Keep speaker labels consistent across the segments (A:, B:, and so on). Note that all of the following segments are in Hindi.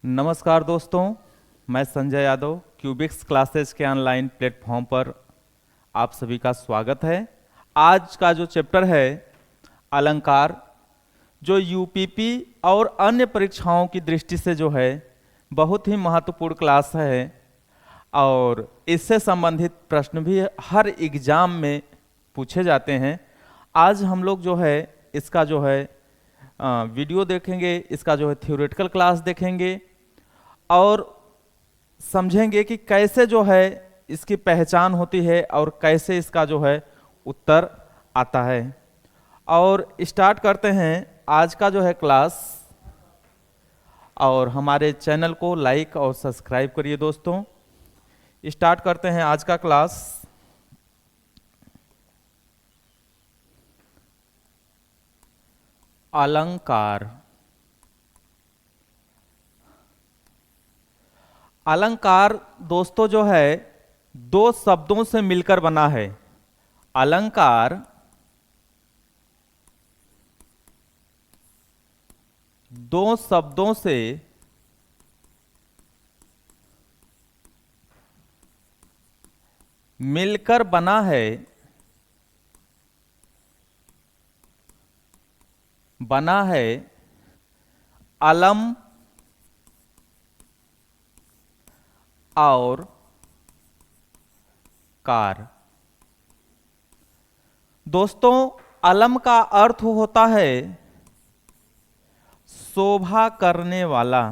A: नमस्कार दोस्तों, मैं संजय यादव क्यूबिक्स क्लासेस के ऑनलाइन प्लेटफॉर्म पर आप सभी का स्वागत है। आज का जो चैप्टर है अलंकार, जो यूपीपी और अन्य परीक्षाओं की दृष्टि से जो है बहुत ही महत्वपूर्ण क्लास है और इससे संबंधित प्रश्न भी हर एग्जाम में पूछे जाते हैं। आज हम लोग जो है इसका जो है वीडियो देखेंगे, इसका जो है थ्योरेटिकल क्लास देखेंगे और समझेंगे कि कैसे जो है इसकी पहचान होती है और कैसे इसका जो है उत्तर आता है। और स्टार्ट करते हैं आज का जो है क्लास। और हमारे चैनल को लाइक और सब्सक्राइब करिए दोस्तों। स्टार्ट करते हैं आज का क्लास। अलंकार। अलंकार दोस्तों जो है दो शब्दों से मिलकर बना है। अलंकार दो शब्दों से मिलकर बना है। बना है अलम और कार। दोस्तों अलम का अर्थ होता है शोभा करने वाला।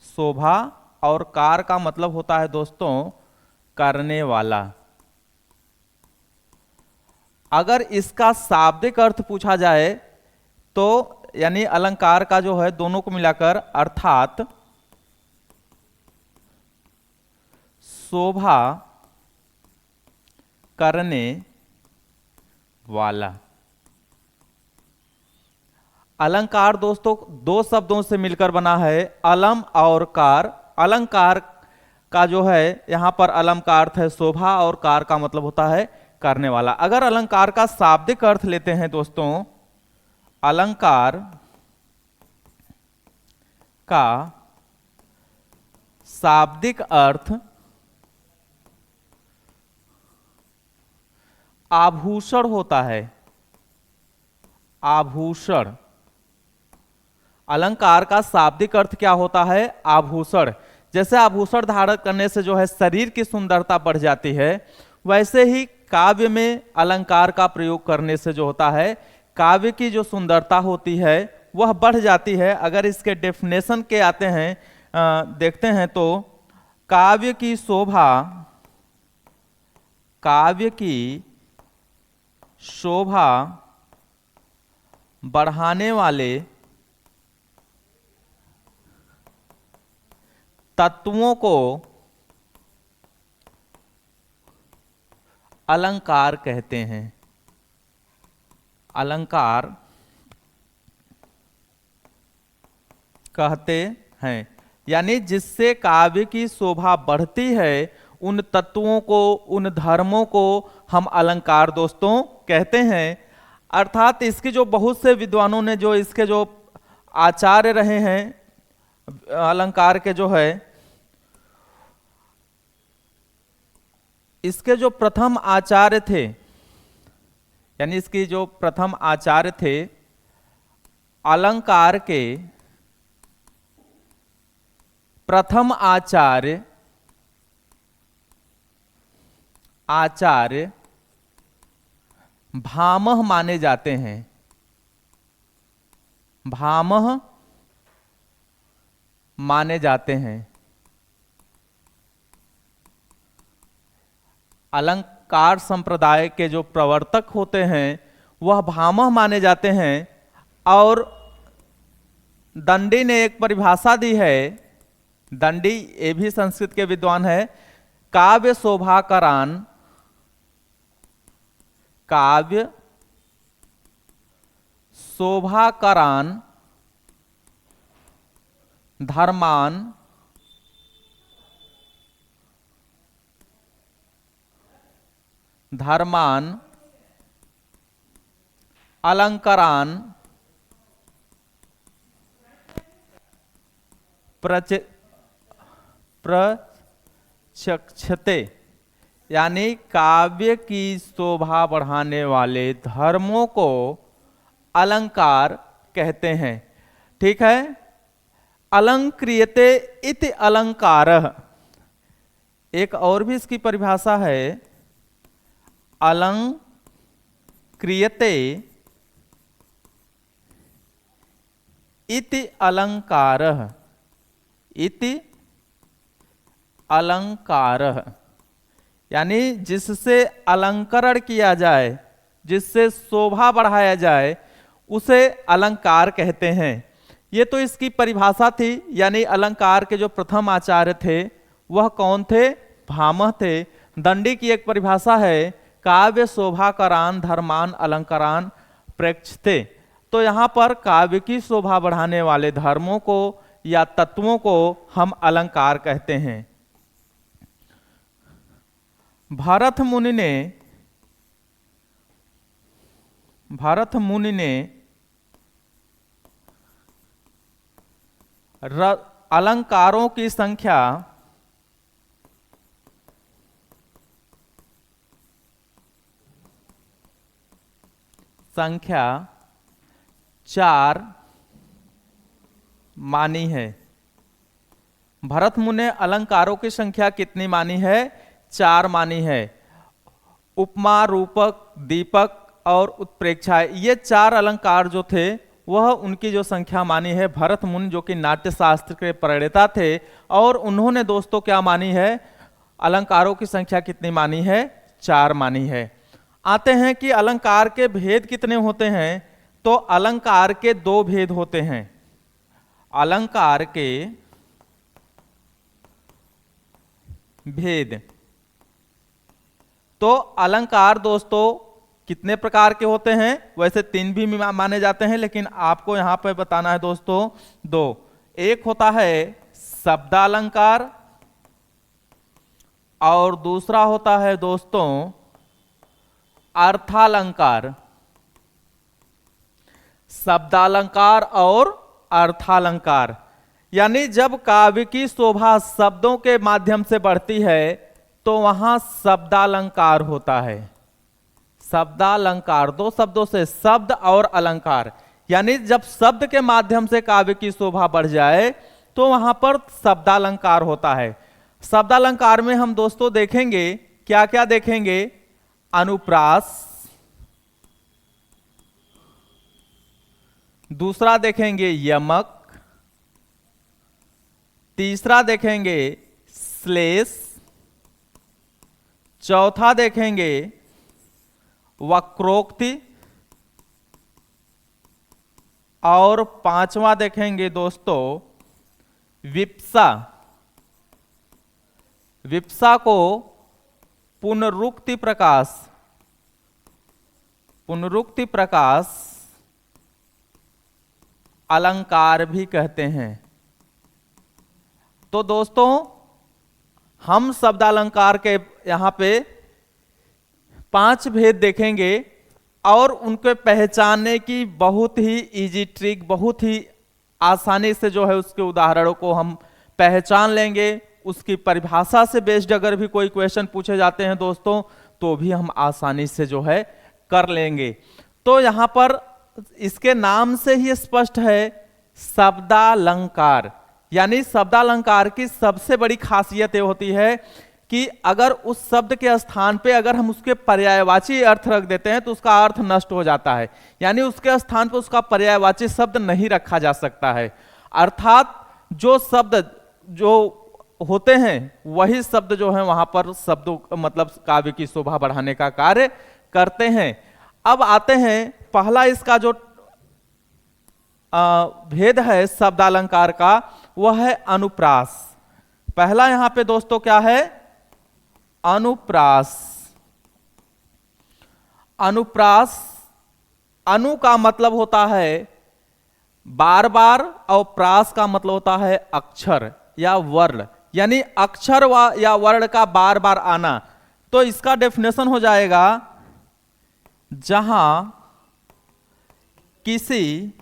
A: शोभा और कार का मतलब होता है दोस्तों करने वाला। अगर इसका शाब्दिक अर्थ पूछा जाए तो यानी अलंकार का जो है दोनों को मिलाकर अर्थात शोभा करने वाला। अलंकार दोस्तों दो शब्दों से मिलकर बना है, अलम और कार। अलंकार का जो है यहां पर अलम का अर्थ है शोभा और कार का मतलब होता है करने वाला। अगर अलंकार का शाब्दिक अर्थ लेते हैं दोस्तों, अलंकार का शाब्दिक अर्थ आभूषण होता है। आभूषण। अलंकार का शाब्दिक अर्थ क्या होता है? आभूषण। जैसे आभूषण धारण करने से जो है शरीर की सुंदरता बढ़ जाती है, वैसे ही काव्य में अलंकार का प्रयोग करने से जो होता है काव्य की जो सुंदरता होती है वह बढ़ जाती है। अगर इसके डेफिनेशन के आते हैं देखते हैं तो काव्य की शोभा, काव्य की शोभा बढ़ाने वाले तत्वों को अलंकार कहते हैं। अलंकार कहते हैं यानी जिससे काव्य की शोभा बढ़ती है, उन तत्वों को, उन धर्मों को हम अलंकार दोस्तों कहते हैं। अर्थात इसकी जो बहुत से विद्वानों ने जो इसके जो आचार्य रहे हैं अलंकार के जो है, इसके जो प्रथम आचार्य थे, यानी इसकी जो प्रथम आचार्य थे अलंकार के प्रथम आचार्य भामह माने जाते हैं। भामह माने जाते हैं। अलंकार संप्रदाय के जो प्रवर्तक होते हैं वह भामह माने जाते हैं। और दंडी ने एक परिभाषा दी है, दंडी ये भी संस्कृत के विद्वान है, काव्य शोभाकरान, काव्य शोभाकरान धर्मान धर्मान अलंकारान प्रचक्षते, यानी काव्य की शोभा बढ़ाने वाले धर्मों को अलंकार कहते हैं। ठीक है। अलंक्रियते इति अलंकारः, एक और भी इसकी परिभाषा है, अलंक्रियते इति अलंकारः, इति अलंकारः, यानी जिससे अलंकरण किया जाए, जिससे शोभा बढ़ाया जाए, उसे अलंकार कहते हैं। ये तो इसकी परिभाषा थी, यानी अलंकार के जो प्रथम आचार्य थे वह कौन थे? भामह थे। दंडी की एक परिभाषा है, काव्य शोभाकरान धर्मान अलंकारान प्रेक्षते। तो यहाँ पर काव्य की शोभा बढ़ाने वाले धर्मों को या तत्वों को हम अलंकार कहते हैं। भरत मुनि ने अलंकारों की संख्या चार मानी है। भरत मुनि ने अलंकारों की संख्या कितनी मानी है? 4 मानी है। उपमा, रूपक, दीपक और उत्प्रेक्षा, ये 4 अलंकार जो थे वह उनकी जो संख्या मानी है भरत मुनि, जो कि नाट्य शास्त्र के प्रणेता थे, और उन्होंने दोस्तों क्या मानी है? अलंकारों की संख्या कितनी मानी है? 4 मानी है। आते हैं कि अलंकार के भेद कितने होते हैं। तो अलंकार के 2 भेद होते हैं। अलंकार के भेद, तो अलंकार दोस्तों कितने प्रकार के होते हैं? वैसे 3 भी माने जाते हैं, लेकिन आपको यहां पर बताना है दोस्तों 2। एक होता है शब्दालंकार और दूसरा होता है दोस्तों अर्थालंकार। शब्दालंकार और अर्थालंकार, यानी जब काव्य की शोभा शब्दों के माध्यम से बढ़ती है तो वहां शब्दालंकार होता है। शब्दालंकार, 2 शब्दों से शब्द और अलंकार, यानी जब शब्द के माध्यम से काव्य की शोभा बढ़ जाए तो वहां पर शब्दालंकार होता है। शब्दालंकार में हम दोस्तों देखेंगे क्या क्या देखेंगे? अनुप्रास, दूसरा देखेंगे यमक, तीसरा देखेंगे श्लेष, चौथा देखेंगे वक्रोक्ति और 5वां देखेंगे दोस्तों विप्सा। विप्सा को पुनरुक्ति प्रकाश, पुनरुक्ति प्रकाश अलंकार भी कहते हैं। तो दोस्तों हम शब्दालंकार के यहां पे 5 भेद देखेंगे और उनके पहचानने की बहुत ही इजी ट्रिक, बहुत ही आसानी से जो है उसके उदाहरणों को हम पहचान लेंगे। उसकी परिभाषा से बेस्ड अगर भी कोई क्वेश्चन पूछे जाते हैं दोस्तों तो भी हम आसानी से जो है कर लेंगे। तो यहां पर इसके नाम से ही स्पष्ट है शब्दालंकार, यानी शब्दालंकार की सबसे बड़ी खासियत ये होती है कि अगर उस शब्द के स्थान पे अगर हम उसके पर्यायवाची अर्थ रख देते हैं तो उसका अर्थ नष्ट हो जाता है, यानी उसके स्थान पर उसका पर्यायवाची शब्द नहीं रखा जा सकता है। अर्थात जो शब्द जो होते हैं वही शब्द जो है वहां पर शब्दों मतलब काव्य की शोभा बढ़ाने का कार्य करते हैं। अब आते हैं पहला इसका जो भेद है शब्दालंकार का, वह है अनुप्रास। पहला यहां पे दोस्तों क्या है? अनुप्रास। अनुप्रास, अनु का मतलब होता है बार बार और प्रास का मतलब होता है अक्षर या वर्ण, यानी अक्षर या वर्ण का बार बार आना। तो इसका डेफिनेशन हो जाएगा जहां किसी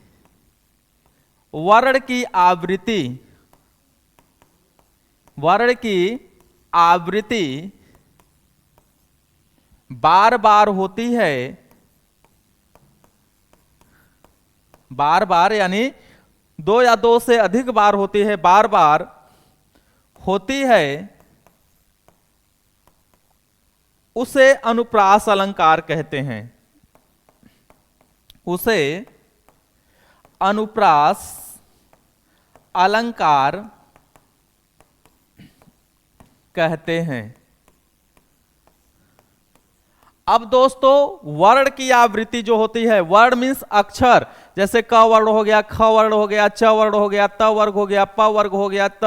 A: वर्ण की आवृत्ति वर्ण की आवृत्ति बार बार होती है, बार बार यानी दो या दो से अधिक बार होती है, बार बार होती है, उसे अनुप्रास अलंकार कहते हैं। उसे अनुप्रास अलंकार कहते हैं। अब दोस्तों वर्ण की आवृत्ति जो होती है, वर्ण मीन्स अक्षर, जैसे क वर्ण हो गया, ख वर्ण हो गया, च वर्ण हो गया, त वर्ग हो गया, प वर्ग हो गया, ठ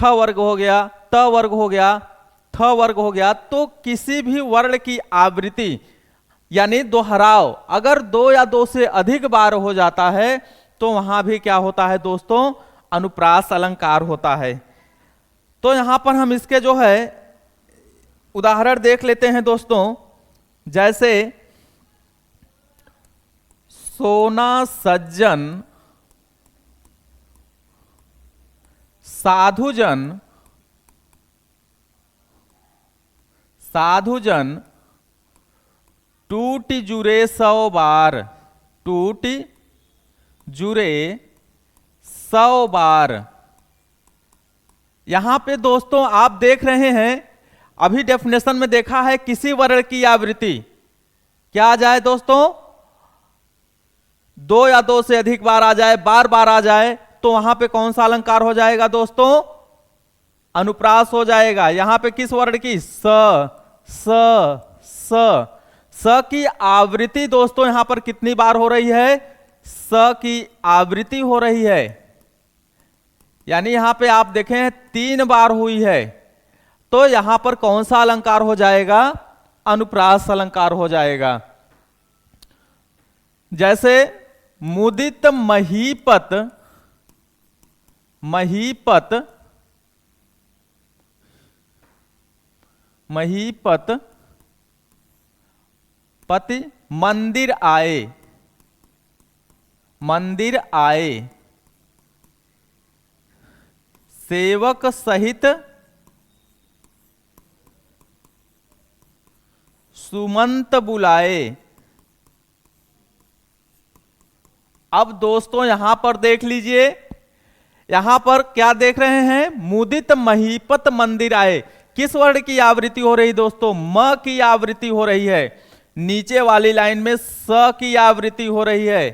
A: वर्ग हो गया, त वर्ग हो गया, थ वर्ग हो गया। तो किसी भी वर्ण की आवृत्ति यानी दोहराव अगर दो या दो से अधिक बार हो जाता है तो वहां भी क्या होता है दोस्तों, अनुप्रास अलंकार होता है। तो यहां पर हम इसके जो है उदाहरण देख लेते हैं दोस्तों। जैसे सोना सज्जन साधुजन, साधुजन टूट जुरे 100 बार, टूट जुरे 100 बार। यहां पे दोस्तों आप देख रहे हैं, अभी डेफिनेशन में देखा है किसी वर्ण की आवृत्ति क्या आ जाए दोस्तों, दो या दो से अधिक बार आ जाए, बार बार आ जाए, तो वहां पे कौन सा अलंकार हो जाएगा दोस्तों, अनुप्रास हो जाएगा। यहां पे किस वर्ण की, स की आवृत्ति दोस्तों यहां पर कितनी बार हो रही है, स की आवृत्ति हो रही है, यानी यहां पे आप देखें 3 बार हुई है, तो यहां पर कौन सा अलंकार हो जाएगा, अनुप्रास अलंकार हो जाएगा। जैसे मुदित महीपत, महीपत, महीपत पति मंदिर आए, मंदिर आए, सेवक सहित सुमंत बुलाए। अब दोस्तों यहां पर देख लीजिए, यहां पर क्या देख रहे हैं, मुदित महीपत मंदिर आए, किस वर्ण की आवृत्ति हो रही दोस्तों, म की आवृत्ति हो रही है। नीचे वाली लाइन में स की आवृत्ति हो रही है,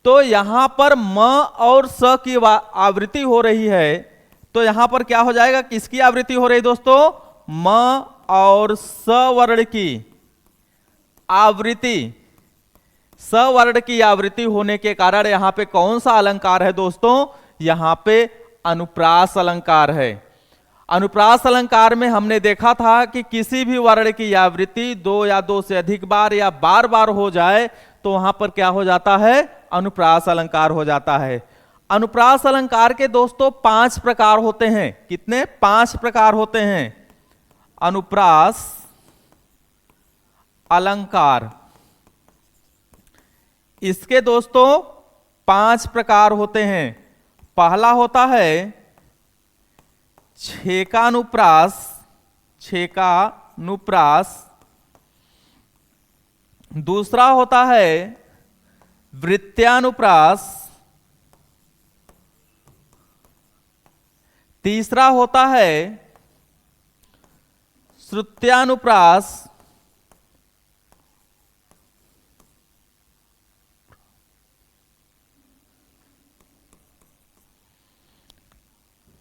A: तो यहां पर म और स की आवृत्ति हो रही है, तो यहां पर क्या हो जाएगा, किसकी आवृत्ति हो रही दोस्तों, म और स वर्ण की आवृत्ति, स वर्ण की आवृत्ति होने के कारण यहां पे कौन सा अलंकार है दोस्तों, यहां पे अनुप्रास अलंकार है। अनुप्रास अलंकार में हमने देखा था कि किसी भी वर्ण की आवृत्ति दो या दो से अधिक बार या बार बार हो जाए तो वहां पर क्या हो जाता है, अनुप्रास अलंकार हो जाता है। अनुप्रास अलंकार के दोस्तों 5 प्रकार होते हैं, कितने, 5 प्रकार होते हैं अनुप्रास अलंकार। इसके दोस्तों 5 प्रकार होते हैं। पहला होता है छेकानुप्रास, छेकानुप्रास। दूसरा होता है वृत्त्यानुप्रास। तीसरा होता है श्रुत्यानुप्रास।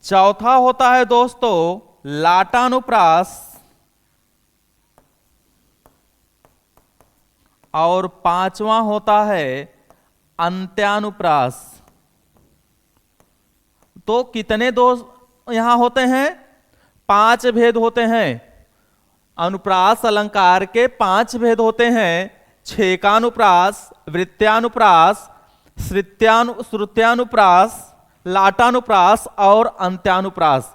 A: चौथा होता है दोस्तों लाटानुप्रास। और 5वां होता है अंत्यानुप्रास। तो कितने दोस्त यहां होते हैं, 5 भेद होते हैं। अनुप्रास अलंकार के 5 भेद होते हैं, छेकानुप्रास, वृत्त्यानुप्रास, श्रुत्यानुप्रास, लाटानुप्रास और अंत्यानुप्रास।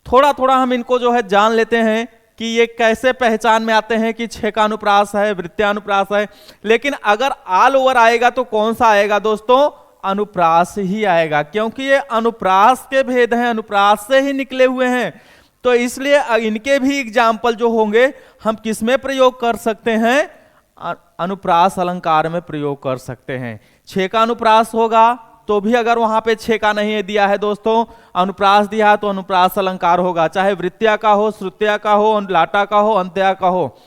A: थोड़ा थोड़ा हम इनको जो है जान लेते हैं कि ये कैसे पहचान में आते हैं कि छेकानुप्रास है, वृत्त्यानुप्रास है। लेकिन अगर ऑल ओवर आएगा तो कौन सा आएगा दोस्तों, अनुप्रास ही आएगा, क्योंकि ये अनुप्रास के भेद हैं, अनुप्रास से ही निकले हुए हैं। तो इसलिए इनके भी एग्जाम्पल जो होंगे हम किस में प्रयोग कर सकते हैं, अनुप्रास अलंकार में प्रयोग कर सकते हैं। छे का अनुप्रास होगा तो भी अगर वहां पे छे का नहीं दिया है दोस्तों, अनुप्रास दिया है तो अनुप्रास अलंकार होगा, चाहे वृत्तिया का हो, श्रुत्या का हो, लाटा का हो, अंत्या का हो।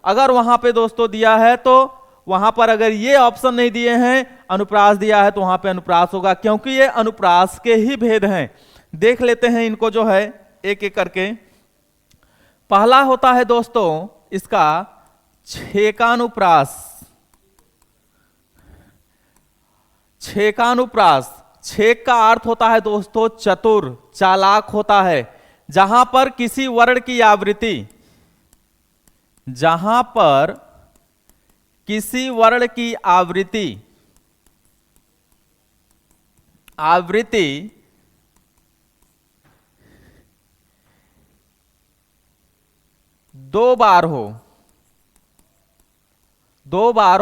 A: अगर वहां पे दोस्तों दिया है तो वहां पर अगर ये ऑप्शन नहीं दिए हैं, अनुप्रास दिया है तो वहां पे अनुप्रास होगा, क्योंकि ये अनुप्रास के ही भेद हैं। देख लेते हैं इनको जो है एक एक करके। पहला होता है दोस्तों इसका छेकानुप्रास। छेकानुप्रास, छेक का अर्थ होता है दोस्तों चतुर, चालाक होता है। जहां पर किसी वर्ण की आवृत्ति, जहां पर किसी वर्ण की आवृत्ति दो बार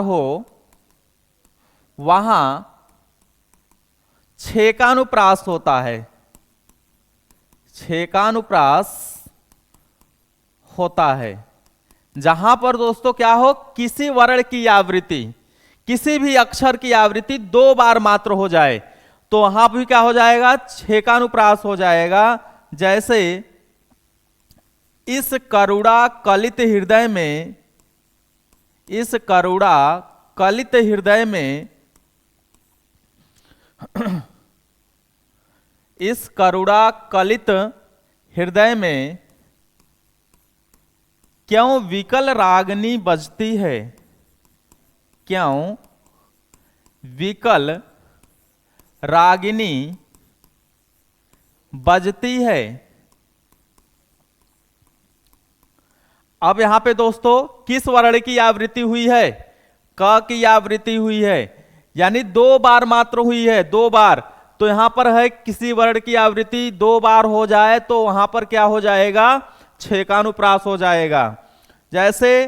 A: हो, वहां छेकानुप्रास होता है, छेकानुप्रास होता है। जहां पर दोस्तों क्या हो, किसी वर्ण की आवृत्ति, किसी भी अक्षर की आवृत्ति दो बार मात्र हो जाए तो वहां भी क्या हो जाएगा, छेकानुप्रास हो जाएगा। जैसे इस करुणा कलित हृदय में, इस करुणा कलित हृदय में, इस करुणा कलित हृदय में क्यों विकल रागनी बजती है, क्यों विकल रागिनी बजती है। अब यहां पे दोस्तों किस वर्ण की आवृत्ति हुई है, क की आवृत्ति हुई है, यानी दो बार मात्र हुई है, दो बार। तो यहां पर है किसी वर्ण की आवृत्ति दो बार हो जाए तो वहां पर क्या हो जाएगा, छेकानुप्रास हो जाएगा। जैसे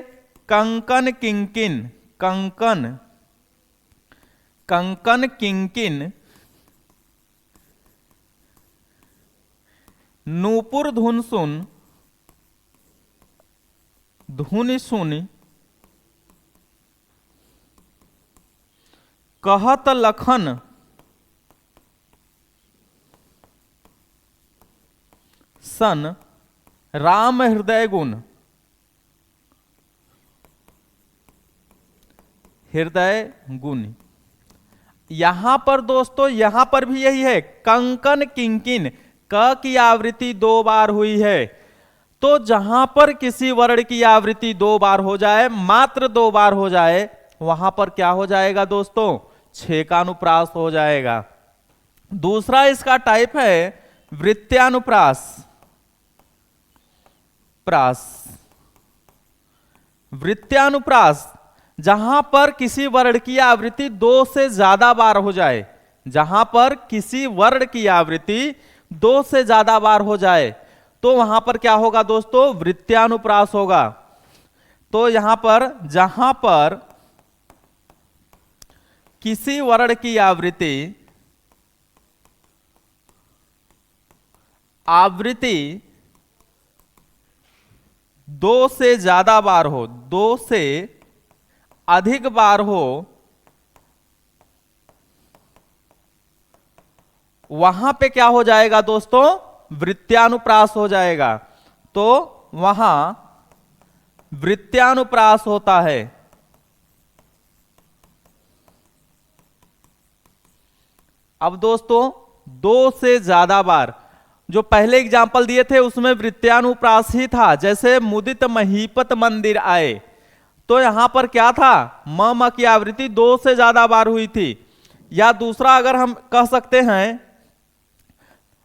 A: कंकन किंकिन, कंकन कंकन किंकिन, नूपुर धुन सुन, धुन सुन, कहत लखन सन राम हृदय गुण, हृदय गुण। यहां पर दोस्तों, यहां पर भी यही है, कंकन किंकिन, क की आवृत्ति दो बार हुई है। तो जहां पर किसी वर्ण की आवृत्ति दो बार हो जाए, मात्र दो बार हो जाए, वहां पर क्या हो जाएगा दोस्तों, छेकानुप्रास हो जाएगा। दूसरा इसका टाइप है वृत्त्यानुप्रास, वृत्त्यानुप्रास, जहां पर किसी वर्ण की आवृत्ति दो से ज्यादा बार हो जाए, जहां पर किसी वर्ण की आवृत्ति दो से ज्यादा बार हो जाए तो वहां पर क्या होगा दोस्तों, वृत्त्यानुप्रास होगा। तो यहां पर जहां पर किसी वर्ण की आवृत्ति दो से ज्यादा बार हो, दो से अधिक बार हो, वहां पे क्या हो जाएगा दोस्तों, वृत्त्यानुप्रास हो जाएगा। तो वहां वृत्त्यानुप्रास होता है। अब दोस्तों दो से ज्यादा बार, जो पहले एग्जाम्पल दिए थे उसमें वृत्त्यानुप्रास ही था, जैसे मुदित महीपत मंदिर आए, तो यहां पर क्या था, म की आवृत्ति दो से ज्यादा बार हुई थी। या दूसरा अगर हम कह सकते हैं,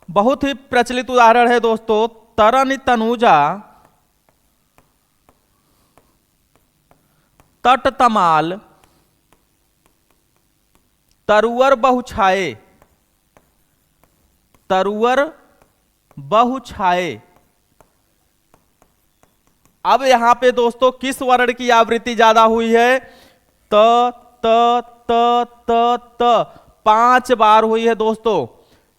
A: बहुत ही प्रचलित उदाहरण है दोस्तों, तरन तनुजा तट तमाल तरुवर बहुछाए, तरुवर बहुछाए। अब यहां पे दोस्तों किस वर्ण की आवृत्ति ज्यादा हुई है, त त त त त, 5 बार हुई है दोस्तों,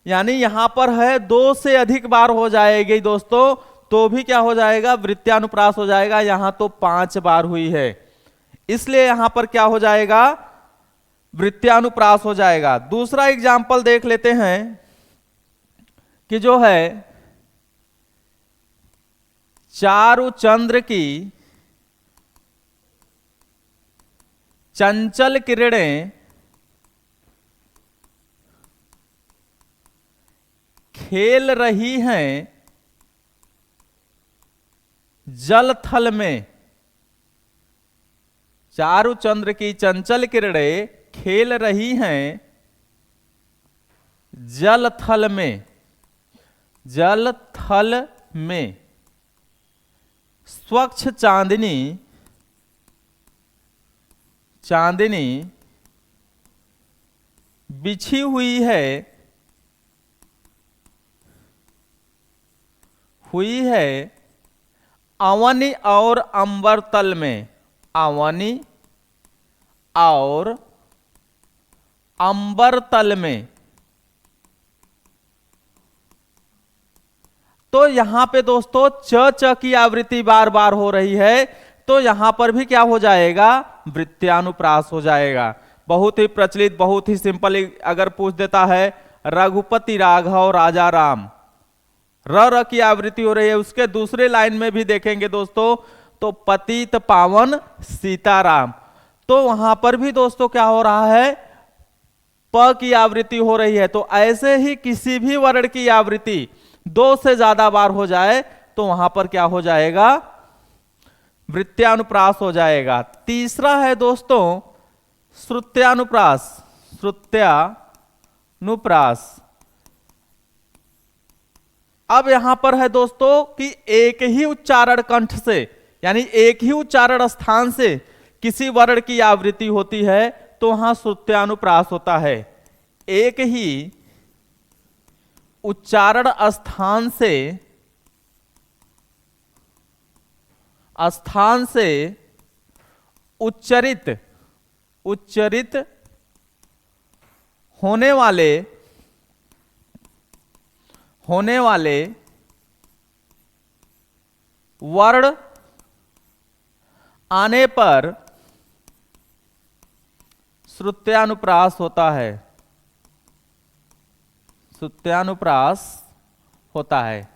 A: यानी यहां पर है 2 से अधिक बार हो जाएगी दोस्तों, तो भी क्या हो जाएगा, वृत्त्यानुप्रास हो जाएगा। यहां तो 5 बार हुई है, इसलिए यहां पर क्या हो जाएगा, वृत्त्यानुप्रास हो जाएगा। दूसरा एग्जाम्पल देख लेते हैं कि जो है चारुचंद्र की चंचल किरणें खेल रही हैं जल थल में। चारुचंद्र की चंचल किरणें खेल रही हैं जल थल में, जल थल में। स्वच्छ चांदनी, चांदनी बिछी हुई है, अवनी और अंबर तल में, अवनी और अंबर तल में। तो यहां पे दोस्तों च की आवृत्ति बार बार हो रही है, तो यहां पर भी क्या हो जाएगा, वृत्त्यानुप्रास हो जाएगा। बहुत ही प्रचलित, बहुत ही सिंपल अगर पूछ देता है रघुपति राघव राजा राम, र की आवृत्ति हो रही है, उसके दूसरे लाइन में भी देखेंगे दोस्तों तो पतित पावन सीताराम, तो वहां पर भी दोस्तों क्या हो रहा है, प की आवृत्ति हो रही है। तो ऐसे ही किसी भी वर्ण की आवृत्ति 2 से ज्यादा बार हो जाए तो वहां पर क्या हो जाएगा, वृत्त्यानुप्रास हो जाएगा। तीसरा है दोस्तों श्रुत्यानुप्रास, श्रुत्यानुप्रास। अब यहां पर है दोस्तों कि एक ही उच्चारण कंठ से, यानी एक ही उच्चारण स्थान से किसी वर्ण की आवृत्ति होती है तो वहां श्रुत्यानुप्रास होता है। एक ही उच्चारण स्थान से उच्चरित होने वाले वर्ण आने पर श्रुत्यानुप्रास होता है, श्रुत्यानुप्रास होता है।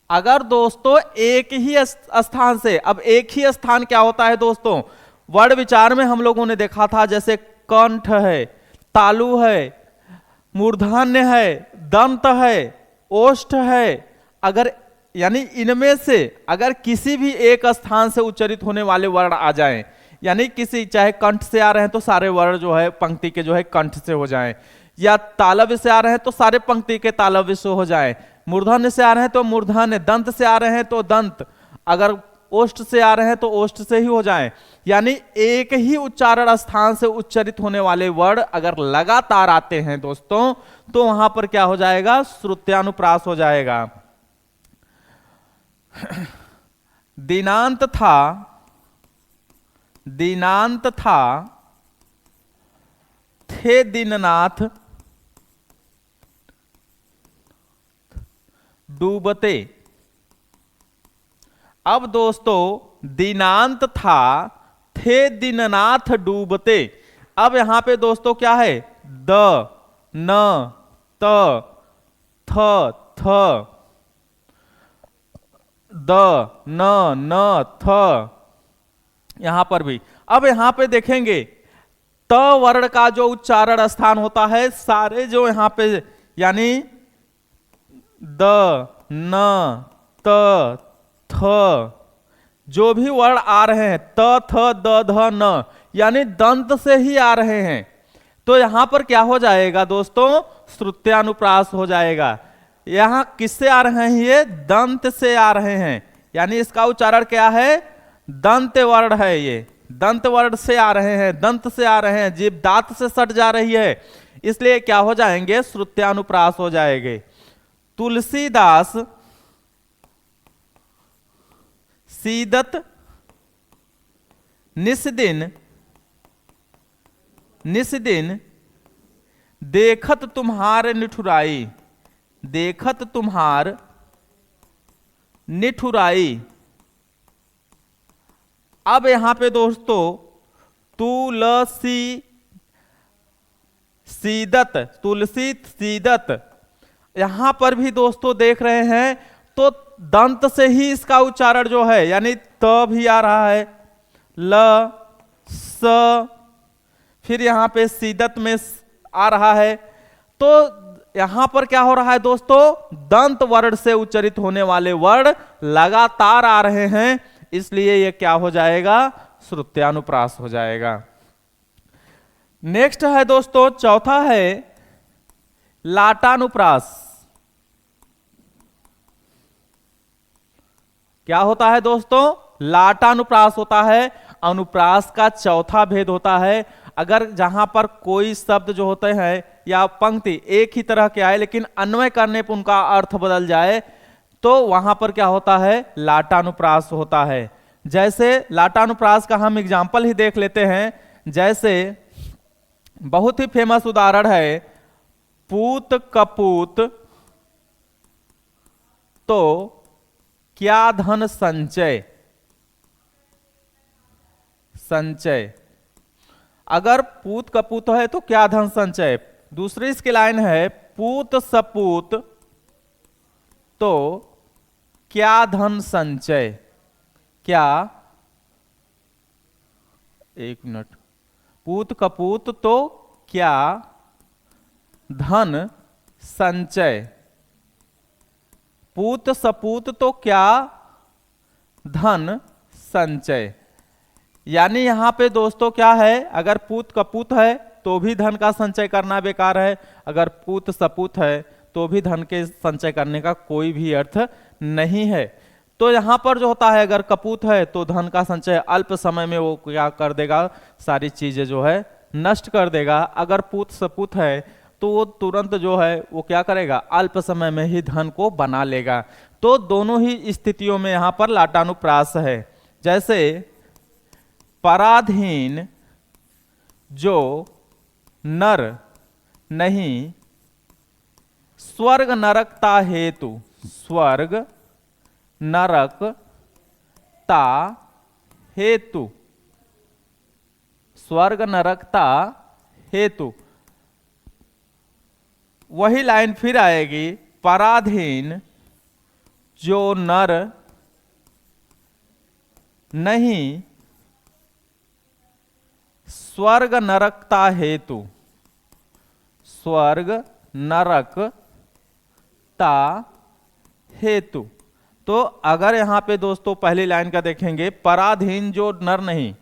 A: अगर दोस्तों एक ही स्थान से, अब एक ही स्थान क्या होता है दोस्तों, वर्ण विचार में हम लोगों ने देखा था, जैसे कंठ है, तालु है, मूर्धन्य है, दंत है, ओष्ठ है, अगर यानी इनमें से अगर किसी भी एक स्थान से उच्चरित होने वाले वर्ण आ जाएं, यानी किसी चाहे कंठ से आ रहे हैं तो सारे वर्ण जो है पंक्ति के जो है कंठ से हो जाएं, या तालव्य से आ रहे हैं तो सारे पंक्ति के तालव्य से हो जाएं, मूर्धन्य से आ रहे हैं तो मूर्धन्य, दंत से आ रहे हैं तो दंत, अगर ओष्ठ से आ रहे हैं तो ओष्ठ से ही हो जाएं। यानी एक ही उच्चारण स्थान से उच्चरित होने वाले वर्ण अगर लगातार आते हैं दोस्तों तो वहां पर क्या हो जाएगा, श्रुत्यानुप्रास हो जाएगा। दिनांत था थे दीननाथ डूबते। अब दोस्तों दिनांत था थे दीननाथ डूबते। अब यहां पे दोस्तों क्या है, द न त थ द न थ, यहां पर भी। अब यहां पे देखेंगे त वर्ण का जो उच्चारण स्थान होता है, सारे जो यहां पे यानी द न त थ जो भी वर्ण आ रहे हैं, त थ द ध न, यानी दंत से ही आ रहे हैं, तो यहां पर क्या हो जाएगा दोस्तों, श्रुत्यानुप्रास हो जाएगा। यहां किससे आ रहे हैं, ये दंत से आ रहे हैं, यानी इसका उच्चारण क्या है, दंत वर्ण है, ये दंत वर्ण से आ रहे हैं, दंत से आ रहे हैं, जीभ दांत से सट जा रही है, इसलिए क्या हो जाएंगे, श्रुत्यानुप्रास हो जाएंगे। तुलसीदास सीदत निस्दिन देखत तुम्हार निठुराई, देखत तुम्हार निठुराई। अब यहां पे दोस्तों तुलसी सीदत, तुलसी सीदत, यहां पर भी दोस्तों देख रहे हैं तो दंत से ही इसका उच्चारण जो है, यानी त भी आ रहा है, ल स, फिर यहां पे सीदत में आ रहा है। तो यहां पर क्या हो रहा है दोस्तों, दंत वर्ण से उच्चारित होने वाले वर्ण लगातार आ रहे हैं, इसलिए यह क्या हो जाएगा, श्रुत्यानुप्रास हो जाएगा। नेक्स्ट है दोस्तों, चौथा है लाटानुप्रास। क्या होता है दोस्तों, लाटानुप्रास होता है। अनुप्रास का चौथा भेद होता है, अगर जहां पर कोई शब्द जो होते हैं या पंक्ति एक ही तरह के आए लेकिन अन्वय करने पर उनका अर्थ बदल जाए, तो वहां पर क्या होता है, लाटानुप्रास होता है। जैसे लाटानुप्रास का हम एग्जाम्पल ही देख लेते हैं, जैसे बहुत ही फेमस उदाहरण है, पूत कपूत तो क्या धन संचय, संचय। अगर पूत कपूत है तो क्या धन संचय। दूसरी इसकी लाइन है, पूत सपूत तो क्या धन संचय, क्या, एक मिनट, पूत कपूत तो क्या धन संचय, पूत सपूत तो क्या धन संचय। यानी यहां पे दोस्तों क्या है, अगर पूत कपूत है तो भी धन का संचय करना बेकार है, अगर पूत सपूत है तो भी धन के संचय करने का कोई भी अर्थ नहीं है। तो यहां पर जो होता है, अगर कपूत है तो धन का संचय अल्प समय में वो क्या कर देगा, सारी चीजें जो है नष्ट कर देगा। अगर पूत सपूत है तो वो तुरंत जो है वो क्या करेगा, अल्प समय में ही धन को बना लेगा। तो दोनों ही स्थितियों में यहां पर लाटानुप्रास है। जैसे पराधीन जो नर नहीं, स्वर्ग नरकता हेतु, स्वर्ग नरकता हेतु, स्वर्ग नरकता हेतु। वही लाइन फिर आएगी, पराधीन जो नर नहीं, स्वर्ग नरकता हेतु, स्वर्ग नरकता हेतु। तो अगर यहां पे दोस्तों पहली लाइन का देखेंगे, पराधीन जो नर नहीं,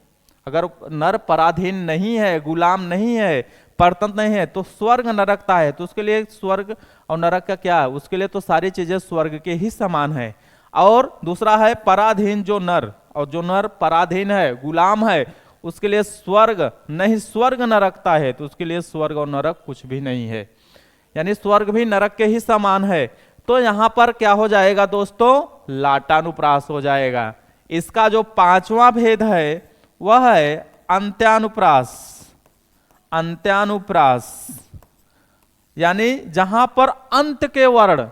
A: अगर नर पराधीन नहीं है, गुलाम नहीं है, परतंत्र नहीं है, तो स्वर्ग नरकता है, तो उसके लिए स्वर्ग और नरक का क्या है, उसके लिए तो सारी चीजें स्वर्ग के ही समान है। और दूसरा है पराधीन जो नर, और जो नर पराधीन है, गुलाम है, उसके लिए स्वर्ग नहीं, स्वर्ग नरकता है, तो उसके लिए स्वर्ग और नरक कुछ भी नहीं है, यानी स्वर्ग भी नरक के ही समान है। तो यहां पर क्या हो जाएगा दोस्तों, लाटानुप्रास हो जाएगा। इसका जो पांचवा भेद है वह है अंत्यानुप्रास, अंत्यानुप्रास, यानी जहां पर अंत के वर्ण,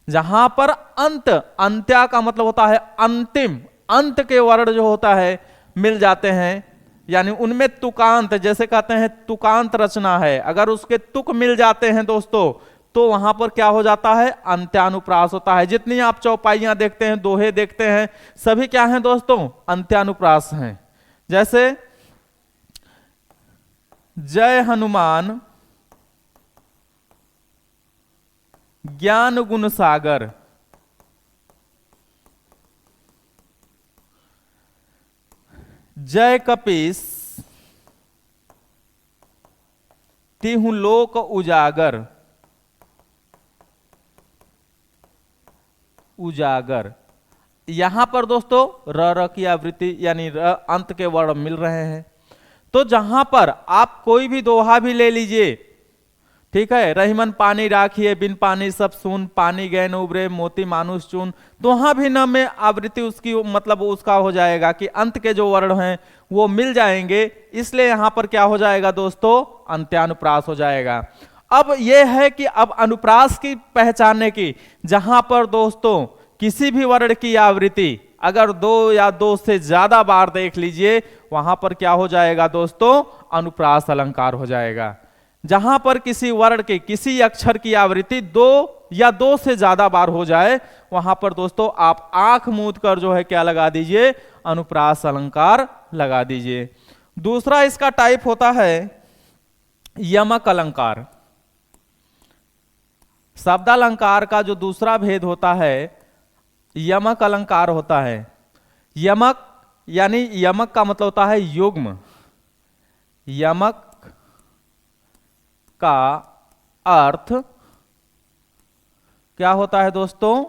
A: जहां पर अंत, अंत्या का मतलब होता है अंतिम, अंत के वर्ण जो होता है मिल जाते हैं, यानी उनमें तुकांत, जैसे कहते हैं तुकांत रचना है, अगर उसके तुक मिल जाते हैं दोस्तों तो वहां पर क्या हो जाता है, अंत्यानुप्रास होता है। जितनी आप चौपाइयां देखते हैं, दोहे देखते हैं, सभी क्या हैं दोस्तों, अंत्यानुप्रास हैं। जैसे जय हनुमान ज्ञान गुण सागर, जय कपीस तिहु लोक उजागर, उजागर। यहां पर दोस्तों र की आवृत्ति यानी र अंत के वर्ण मिल रहे हैं। तो जहां पर आप कोई भी दोहा भी ले लीजिए ठीक है, रहीमन पानी राखिए बिन पानी सब सून, पानी गए न उबरे मोती मानुष चून। तो वहां भी न में आवृत्ति उसकी मतलब उसका हो जाएगा कि अंत के जो वर्ण हैं वो मिल जाएंगे, इसलिए यहां पर क्या हो जाएगा दोस्तों, अंत्यानुप्रास हो जाएगा। अब यह है कि अब अनुप्रास की पहचानने की, जहां पर दोस्तों किसी भी वर्ण की आवृत्ति अगर दो या दो से ज्यादा बार देख लीजिए, वहां पर क्या हो जाएगा दोस्तों, अनुप्रास अलंकार हो जाएगा। जहां पर किसी वर्ण के किसी अक्षर की आवृत्ति दो या दो से ज्यादा बार हो जाए, वहां पर दोस्तों आप आंख मूंद कर जो है क्या लगा दीजिए, अनुप्रास अलंकार लगा दीजिए। दूसरा इसका टाइप होता है यमक अलंकार। शब्दालंकार का जो दूसरा भेद होता है यमक अलंकार होता है। यमक यानी यमक का मतलब होता है युग्म। यमक का अर्थ क्या होता है दोस्तों,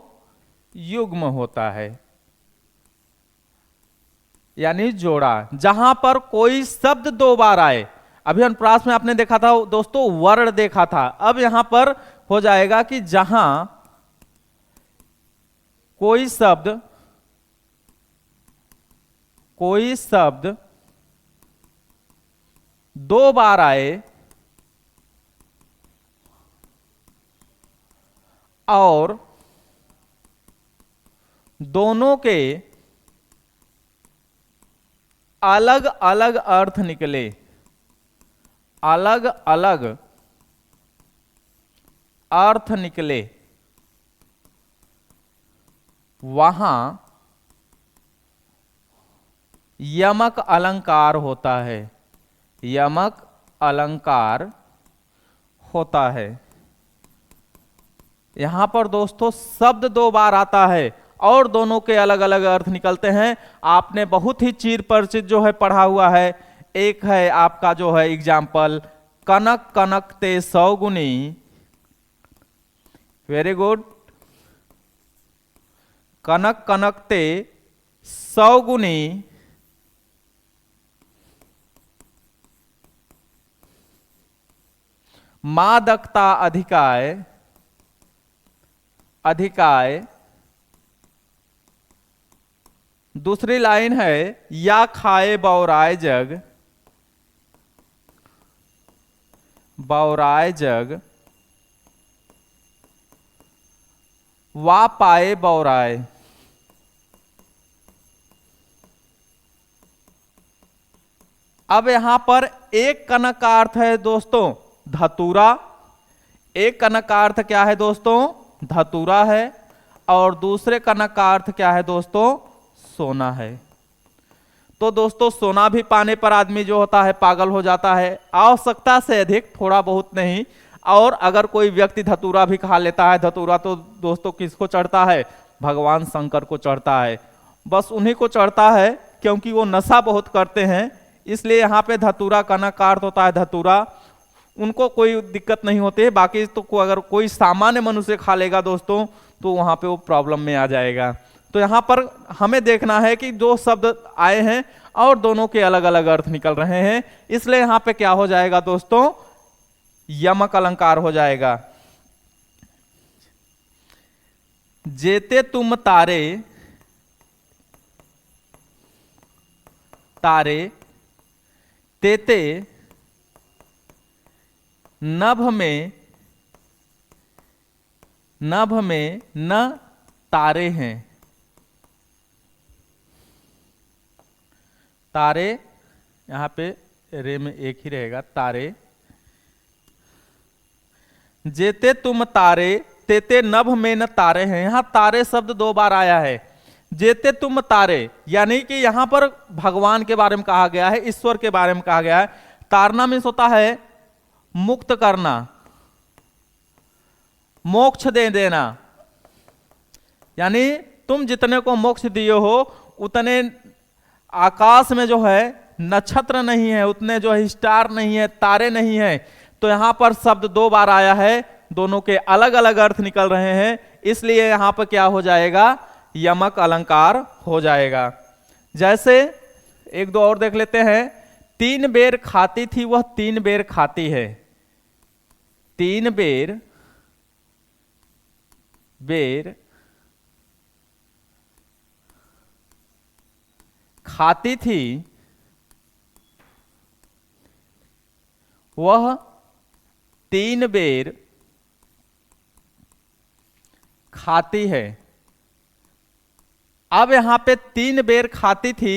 A: युग्म होता है, यानी जोड़ा। जहां पर कोई शब्द दो बार आए, अभी अनुप्रास में आपने देखा था दोस्तों वर्ण देखा था, अब यहां पर हो जाएगा कि जहां कोई शब्द दो बार आए और दोनों के अलग अलग अर्थ निकले, अलग अलग अर्थ निकले, वहां यमक अलंकार होता है। यमक अलंकार होता है। यहां पर दोस्तों शब्द दो बार आता है और दोनों के अलग अलग अर्थ निकलते हैं। आपने बहुत ही चिर परिचित जो है पढ़ा हुआ है, एक है आपका जो है एग्जाम्पल, कनक कनक ते 100 गुनी। Very good. कनक कनक ते 100 गुनी मादकता अधिकाय अधिकाय। दूसरी लाइन है या खाए बौराय जग, बौराय जग वा पाए बौराय। अब यहां पर एक कनक का अर्थ है दोस्तों धतूरा, एक कनक का अर्थ क्या है दोस्तों, धतूरा है, और दूसरे कनक का अर्थ क्या है दोस्तों, सोना है। तो दोस्तों सोना भी पाने पर आदमी जो होता है पागल हो जाता है, आवश्यकता से अधिक, थोड़ा बहुत नहीं। और अगर कोई व्यक्ति धतूरा भी खा लेता है, धतूरा तो दोस्तों किसको चढ़ता है, भगवान शंकर को चढ़ता है, बस उन्हीं को चढ़ता है क्योंकि वो नशा बहुत करते हैं, इसलिए यहाँ पे धतूरा कनक का अर्थ होता है धतूरा, उनको कोई दिक्कत नहीं होती है। बाकी तो अगर कोई सामान्य मनुष्य खा लेगा दोस्तों तो वहां पे वो प्रॉब्लम में आ जाएगा। तो यहाँ पर हमें देखना है कि दो शब्द आए हैं और दोनों के अलग अलग अर्थ निकल रहे हैं, इसलिए यहाँ पे क्या हो जाएगा दोस्तों, यमक अलंकार हो जाएगा। जेते तुम तारे तारे तेते नभ में न तारे हैं। तारे यहां पे रे में एक ही रहेगा, तारे। जेते तुम तारे तेते नभ में न तारे हैं, यहां तारे शब्द दो बार आया है। जेते तुम तारे यानी कि यहां पर भगवान के बारे में कहा गया है, ईश्वर के बारे में कहा गया है। तारना मीन्स होता है मुक्त करना, मोक्ष दे देना, यानी तुम जितने को मोक्ष दिए हो उतने आकाश में जो है नक्षत्र नहीं है, उतने जो है स्टार नहीं है, तारे नहीं है। तो यहां पर शब्द दो बार आया है, दोनों के अलग अलग अर्थ निकल रहे हैं, इसलिए यहां पर क्या हो जाएगा, यमक अलंकार हो जाएगा। जैसे एक दो और देख लेते हैं। 3 बेर खाती थी वह 3 बेर खाती है। तीन बेर बेर खाती थी, वह तीन बेर खाती है। अब यहां पे तीन बेर खाती थी,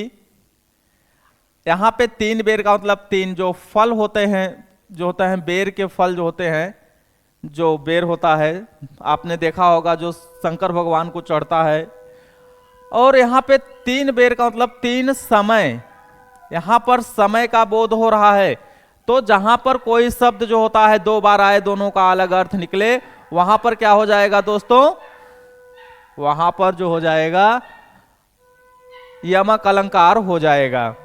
A: यहां पे तीन बेर का मतलब तीन जो फल होते हैं, जो होते हैं बेर के फल जो होते हैं, जो बेर होता है आपने देखा होगा जो शंकर भगवान को चढ़ता है। और यहाँ पे तीन बेर का मतलब तीन समय, यहाँ पर समय का बोध हो रहा है। तो जहां पर कोई शब्द जो होता है दो बार आए, दोनों का अलग अर्थ निकले, वहां पर क्या हो जाएगा दोस्तों, वहां पर जो हो जाएगा यमक अलंकार हो जाएगा।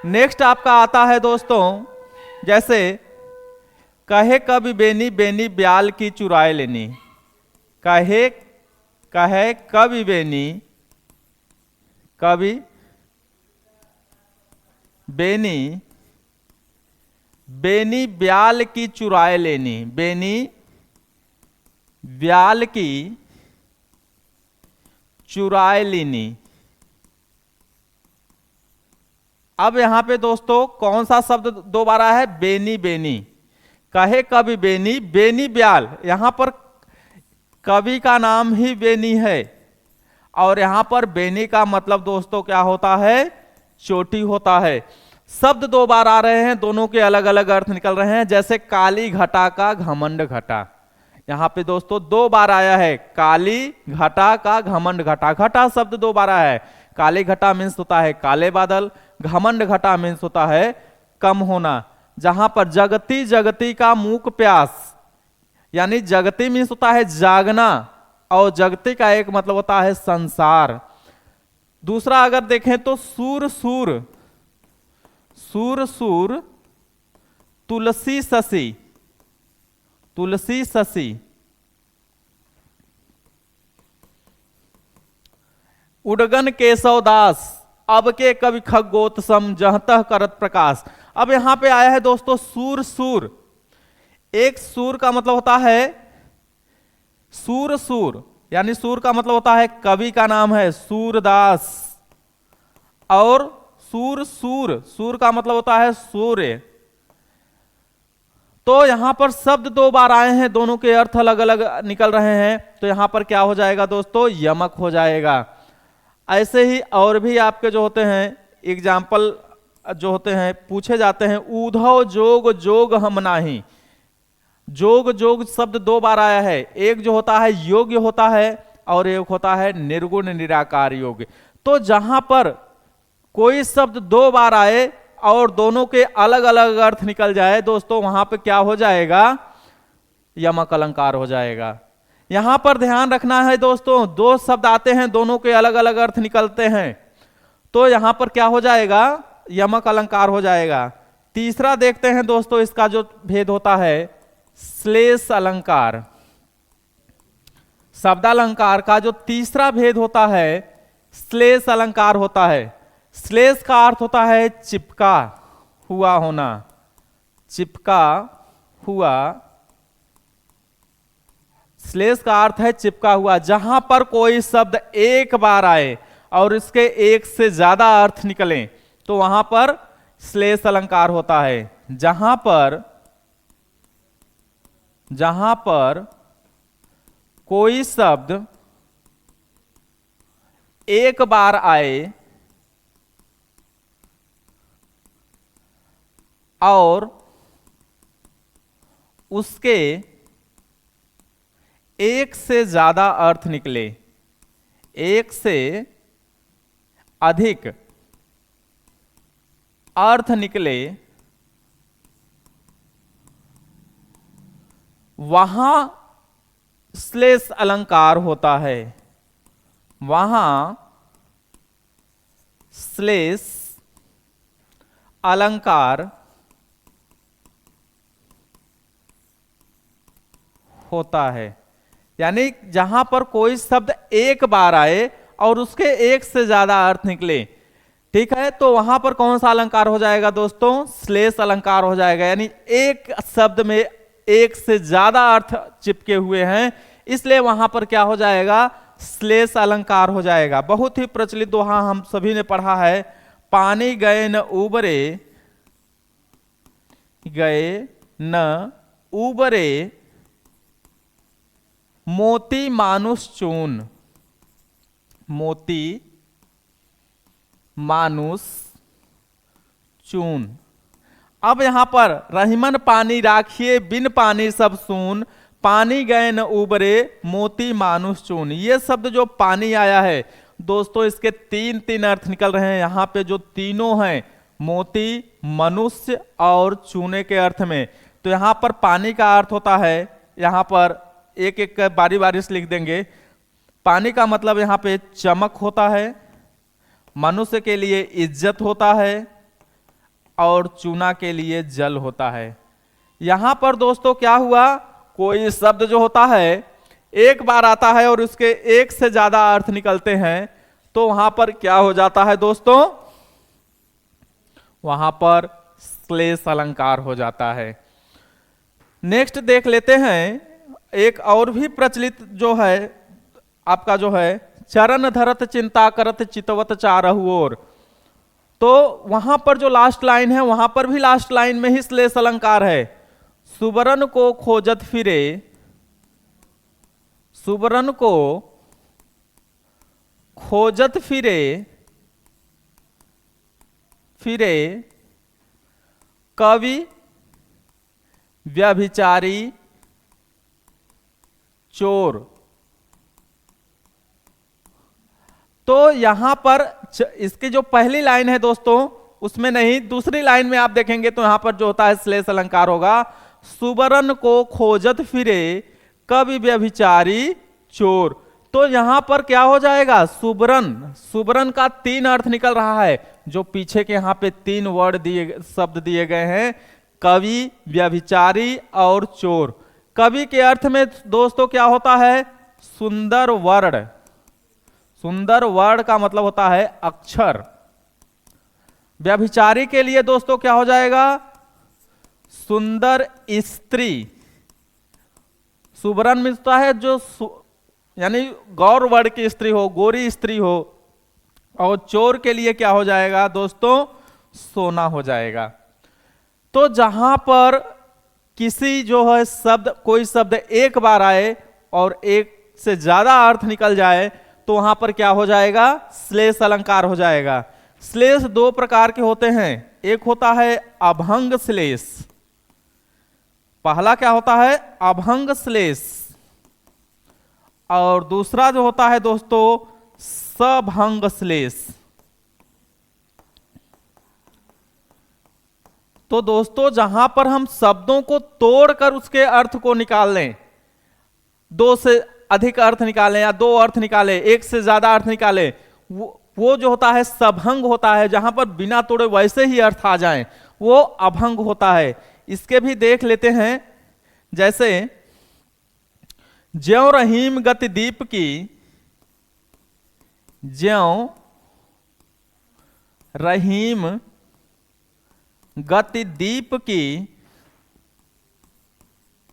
A: नेक्स्ट आपका आता है दोस्तों, जैसे कहे कभी बेनी बेनी ब्याल की चुराए लेनी। कहे कहे कभी बेनी, कभी बेनी बेनी ब्याल की चुराए लेनी। बेनी ब्याल की चुराए लेनी। अब यहां पे दोस्तों कौन सा शब्द दो बार आया है, बेनी बेनी। कहे कभी बेनी, बेनी ब्याल, यहां पर कवि का नाम ही बेनी है, और यहां पर बेनी का मतलब दोस्तों क्या होता है, चोटी होता है। शब्द दो बार आ रहे हैं, दोनों के अलग अलग अर्थ निकल रहे हैं। जैसे काली घटा का घमंड घटा, यहां पे दोस्तों दो बार आया है, काली घटा का घमंड घटा। घटा शब्द दो बार आया है। काली घटा मीन्स होता है काले बादल, घमंड घटा मीन्स होता है कम होना। जहां पर जगती जगती का मूक प्यास, यानी जगती मीन्स होता है जागना, और जगती का एक मतलब होता है संसार। दूसरा अगर देखें तो सूर सूर, सूर सूर तुलसी शशि, तुलसी शशि। उडगन केशवदास, अब के कवि खगोत्सम जहतः करत प्रकाश। अब यहां पे आया है दोस्तों सूर सूर। एक सूर का मतलब होता है सूर सूर, यानी सूर का मतलब होता है कवि का नाम है सूरदास, और सूर सूर, सूर का मतलब होता है सूर्य। तो यहां पर शब्द दो बार आए हैं, दोनों के अर्थ अलग अलग निकल रहे हैं, तो यहां पर क्या हो जाएगा दोस्तों, यमक हो जाएगा। ऐसे ही और भी आपके जो होते हैं एग्जाम्पल जो होते हैं पूछे जाते हैं। ऊधव जोग जोग हम नाही, जोग जोग शब्द दो बार आया है। एक जो होता है योग्य होता है, और एक होता है निर्गुण निराकार योग्य। तो जहां पर कोई शब्द दो बार आए और दोनों के अलग अलग अर्थ निकल जाए दोस्तों, वहां पे क्या हो जाएगा, यमक अलंकार हो जाएगा। यहां पर ध्यान रखना है दोस्तों, दो शब्द आते हैं, दोनों के अलग अलग अर्थ निकलते हैं, तो यहां पर क्या हो जाएगा, यमक अलंकार हो जाएगा। तीसरा देखते हैं दोस्तों, इसका जो भेद होता है श्लेष अलंकार। शब्दालंकार का जो तीसरा भेद होता है श्लेष अलंकार होता है। श्लेष का अर्थ होता है चिपका हुआ होना, चिपका हुआ। श्लेष का अर्थ है चिपका हुआ। जहां पर कोई शब्द एक बार आए और इसके एक से ज्यादा अर्थ निकलें, तो वहां पर श्लेष अलंकार होता है। जहां पर कोई शब्द एक बार आए और उसके एक से ज्यादा अर्थ निकले, एक से अधिक अर्थ निकले, वहां श्लेष अलंकार होता है। वहां श्लेष अलंकार होता है। यानी जहां पर कोई शब्द एक बार आए और उसके एक से ज्यादा अर्थ निकले, ठीक है, तो वहां पर कौन सा अलंकार हो जाएगा दोस्तों, श्लेष अलंकार हो जाएगा। यानी एक शब्द में एक से ज्यादा अर्थ चिपके हुए हैं, इसलिए वहां पर क्या हो जाएगा, श्लेष अलंकार हो जाएगा। बहुत ही प्रचलित दोहा हम सभी ने पढ़ा है, पानी गए न उबरे, गए न उबरे, मोती मानुष चून, मोती मानुष चून। अब यहां पर रहीमन पानी राखिए बिन पानी सब सून, पानी गए न उबरे मोती मानुष चून। ये शब्द जो पानी आया है दोस्तों, इसके तीन तीन अर्थ निकल रहे हैं। यहाँ पे जो तीनों हैं, मोती, मनुष्य और चूने के अर्थ में, तो यहाँ पर पानी का अर्थ होता है, यहाँ पर एक एक बारी बारी से लिख देंगे। पानी का मतलब यहाँ पे चमक होता है, मनुष्य के लिए इज्जत होता है और चूना के लिए जल होता है। यहां पर दोस्तों क्या हुआ, कोई शब्द जो होता है एक बार आता है और उसके एक से ज्यादा अर्थ निकलते हैं, तो वहां पर क्या हो जाता है दोस्तों, वहां पर श्लेष अलंकार हो जाता है। नेक्स्ट देख लेते हैं, एक और भी प्रचलित जो है आपका जो है, चरण धरत चिंता करत चितवत चारहु ओर। तो वहां पर जो लास्ट लाइन है, वहां पर भी लास्ट लाइन में ही श्लेष अलंकार है। सुबरन को खोजत फिरे, सुबरन को खोजत फिरे, फिरे कवि व्यभिचारी चोर। तो यहां पर इसकी जो पहली लाइन है दोस्तों, उसमें नहीं, दूसरी लाइन में आप देखेंगे तो यहां पर जो होता है श्लेष अलंकार होगा, सुबरन को खोजत फिरे कवि व्यभिचारी चोर। तो यहां पर क्या हो जाएगा, सुबरन, सुबरन का तीन अर्थ निकल रहा है, जो पीछे के यहां पे तीन वर्ड दिए, शब्द दिए गए हैं, कवि, व्यभिचारी और चोर। कवि के अर्थ में दोस्तों क्या होता है, सुंदर वर्ण, सुंदर वर्ण का मतलब होता है अक्षर। व्यभिचारी के लिए दोस्तों क्या हो जाएगा, सुंदर स्त्री। सुबरन मिलता है जो यानी गौर वर्ण की स्त्री हो, गोरी स्त्री हो। और चोर के लिए क्या हो जाएगा दोस्तों, सोना हो जाएगा। तो जहां पर किसी जो है शब्द, कोई शब्द एक बार आए और एक से ज्यादा अर्थ निकल जाए, तो वहां पर क्या हो जाएगा, श्लेष अलंकार हो जाएगा। श्लेष दो प्रकार के होते हैं, एक होता है अभंग श्लेष, पहला क्या होता है अभंग श्लेष, और दूसरा जो होता है दोस्तों सभंग श्लेष। तो दोस्तों जहां पर हम शब्दों को तोड़कर उसके अर्थ को निकाल लें, दो से अधिक अर्थ निकालें या दो अर्थ निकालें, एक से ज्यादा अर्थ निकालें, वो जो होता है सभंग होता है। जहां पर बिना तोड़े वैसे ही अर्थ आ जाएं, वो अभंग होता है। इसके भी देख लेते हैं, जैसे ज्यों रहीम गति दीप की, ज्यों रहीम गति दीप की,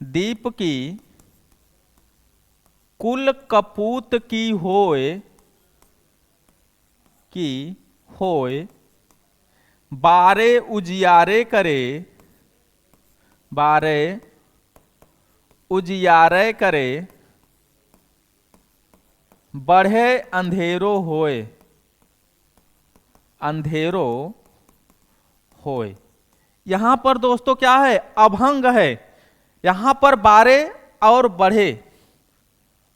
A: दीप की कुल कपूत की होए, की होए बारे उजियारे करे, बारे उजियारे करे बढ़े अंधेरो होए, अंधेरो होए। यहां पर दोस्तों क्या है, अभंग है। यहां पर बारे और बढ़े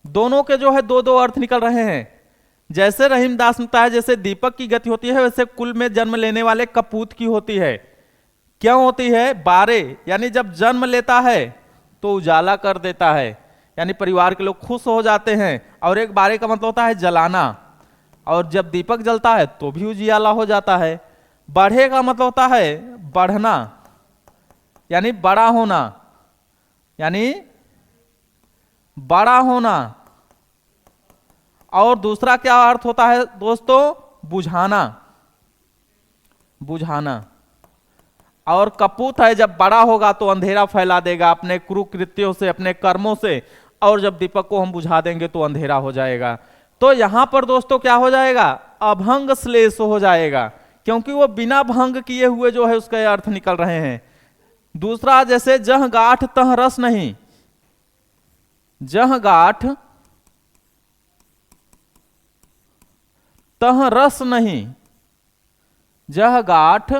A: दोनों के जो है दो दो अर्थ निकल रहे हैं। जैसे रहीमदास ने बताया, जैसे दीपक की गति होती है, वैसे कुल में जन्म लेने वाले कपूत की होती है। क्यों होती है, बारे यानी जब जन्म लेता है तो उजाला कर देता है, यानी परिवार के लोग खुश हो जाते हैं। और एक बारे का मतलब होता है जलाना, और जब दीपक जलता है तो भी उजियाला हो जाता है। बढ़े का मतलब होता है बढ़ना, यानी बड़ा होना, यानी बड़ा होना। और दूसरा क्या अर्थ होता है दोस्तों, बुझाना, बुझाना। और कपूत है, जब बड़ा होगा तो अंधेरा फैला देगा अपने कुकृत्यों से, अपने कर्मों से, और जब दीपक को हम बुझा देंगे तो अंधेरा हो जाएगा। तो यहां पर दोस्तों क्या हो जाएगा, अभंग श्लेष हो जाएगा, क्योंकि वो बिना भंग किए हुए जो है उसके अर्थ निकल रहे हैं। दूसरा, जैसे जह गाठ तह रस नहीं, जह गाठ तह रस नहीं, जह गाठ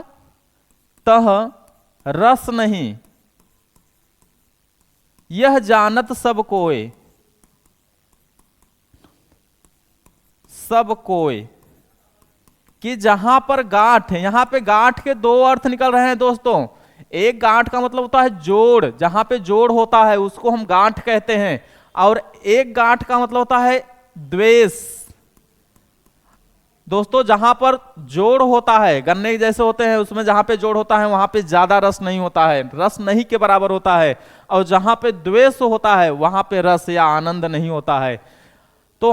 A: तह रस नहीं, यह जानत सब कोय, सब कोय। कि जहां पर गांठ है, यहां पे गांठ के दो अर्थ निकल रहे हैं दोस्तों। एक गांठ का मतलब होता है जोड़, जहां पे जोड़ होता है उसको हम गांठ कहते हैं, और एक गांठ का मतलब होता है द्वेष। दोस्तों जहां पर जोड़ होता है, गन्ने जैसे होते हैं, उसमें जहां पे जोड़ होता है वहां पे ज्यादा रस नहीं होता है, रस नहीं के बराबर होता है, और जहां पे द्वेष होता है वहां पे रस या आनंद नहीं होता है। तो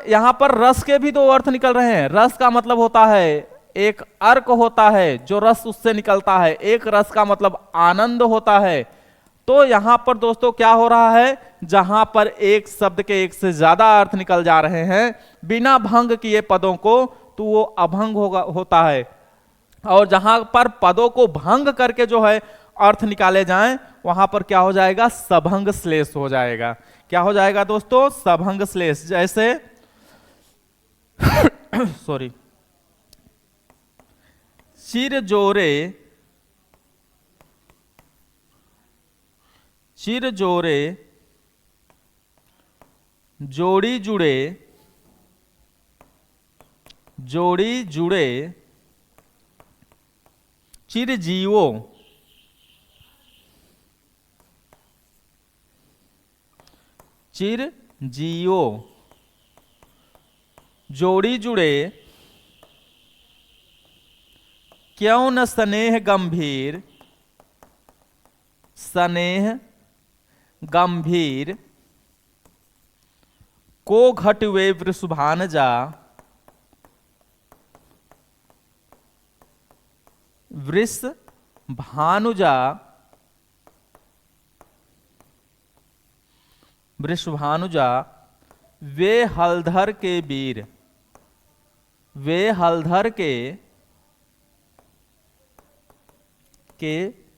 A: यहां पर रस के भी दो अर्थ निकल रहे हैं। रस का मतलब होता है एक अर्क होता है जो रस उससे निकलता है, एक रस का मतलब आनंद होता है। तो यहां पर दोस्तों क्या हो रहा है, जहां पर एक शब्द के एक से ज्यादा अर्थ निकल जा रहे हैं बिना भंग किए पदों को, तो वो अभंग होता है। और जहां पर पदों को भंग करके जो है अर्थ निकाले जाएं, वहां पर क्या हो जाएगा, सभंग श्लेष हो जाएगा। क्या हो जाएगा दोस्तों, सभंग श्लेष। जैसे सॉरी, चिर जोरे, चिर जोरे जोड़ी जुड़े, जोड़ी जुड़े चिर जीवो, चिर जियो, जोड़ी जुड़े क्यों न स्नेह गंभीर, स्नेह गंभीर को घटवे वृषभानजा, वृष भानुजा, वृषभानुजा वे हलधर के वीर, वे हलधर के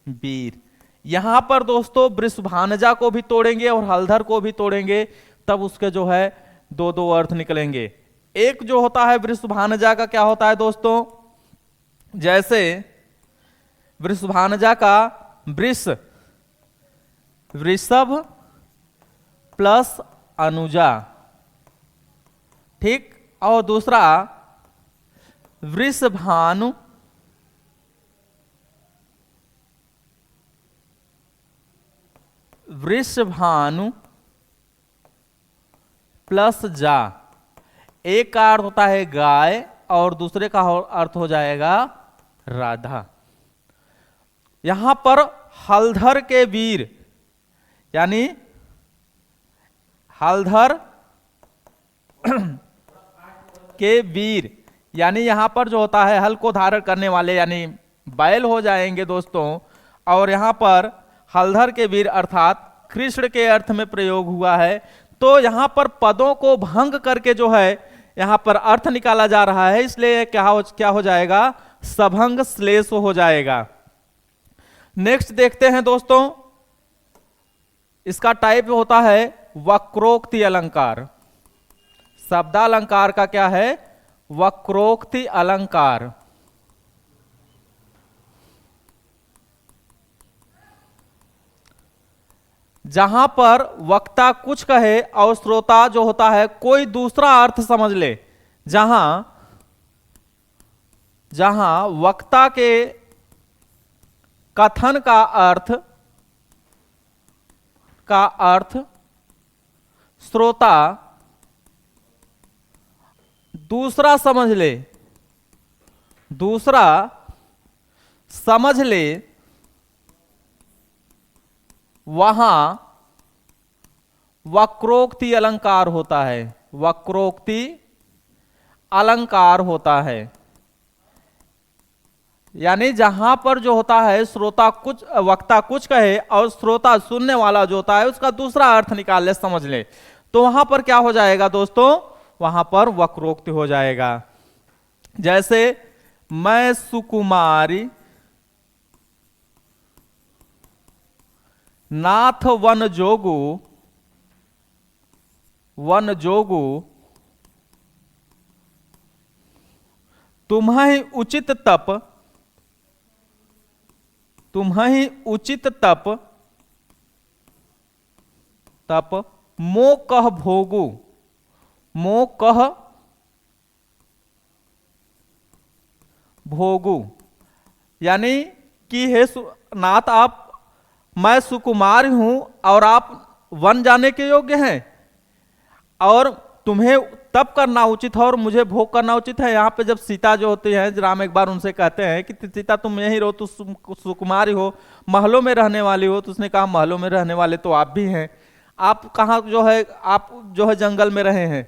A: वीर। यहां पर दोस्तों वृषभानुजा को भी तोड़ेंगे और हलधर को भी तोड़ेंगे, तब उसके जो है दो दो अर्थ निकलेंगे। एक जो होता है वृषभानुजा का क्या होता है दोस्तों, जैसे वृषभानुजा का वृष, वृषभ प्लस अनुजा, ठीक। और दूसरा वृषभानु, वृषभानु प्लस जा। एक का अर्थ होता है गाय और दूसरे का अर्थ हो जाएगा राधा। यहां पर हलधर के वीर, यानी हलधर के वीर, यानी यहां पर जो होता है हल को धारण करने वाले, यानी बैल हो जाएंगे दोस्तों। और यहां पर हलधर के वीर अर्थात कृष्ण के अर्थ में प्रयोग हुआ है। तो यहां पर पदों को भंग करके जो है यहां पर अर्थ निकाला जा रहा है, इसलिए क्या हो जाएगा, सभंग श्लेष हो जाएगा। नेक्स्ट देखते हैं दोस्तों, इसका टाइप होता है वक्रोक्ति अलंकार। शब्दालंकार का क्या है, वक्रोक्ति अलंकार। जहां पर वक्ता कुछ कहे और श्रोता जो होता है कोई दूसरा अर्थ समझ ले, जहां वक्ता के कथन का अर्थ श्रोता दूसरा समझ ले, वहां वक्रोक्ति अलंकार होता है, वक्रोक्ति अलंकार होता है। यानी जहां पर जो होता है श्रोता कुछ, वक्ता कुछ कहे और श्रोता सुनने वाला जो होता है उसका दूसरा अर्थ निकाल ले, समझ ले, तो वहां पर क्या हो जाएगा दोस्तों, वहां पर वक्रोक्ति हो जाएगा। जैसे मैं सुकुमारी नाथ वन जोगु, वन जोगु तुम्हें उचित तप, तुम्हें उचित तप, तप मो कह भोगु, मो कह भोगु। यानी कि हे नाथ, आप, मैं सुकुमार हूं और आप वन जाने के योग्य हैं और तुम्हें तप करना उचित है और मुझे भोग करना उचित है। यहाँ पे जब सीता जो होती है, राम एक बार उनसे कहते हैं कि सीता तुम यहीं रहो, तो सुकुमारी हो, महलों में रहने वाली हो, तो उसने कहा महलों में रहने वाले तो आप भी हैं, आप कहाँ जो है, आप जो है जंगल में रहे हैं।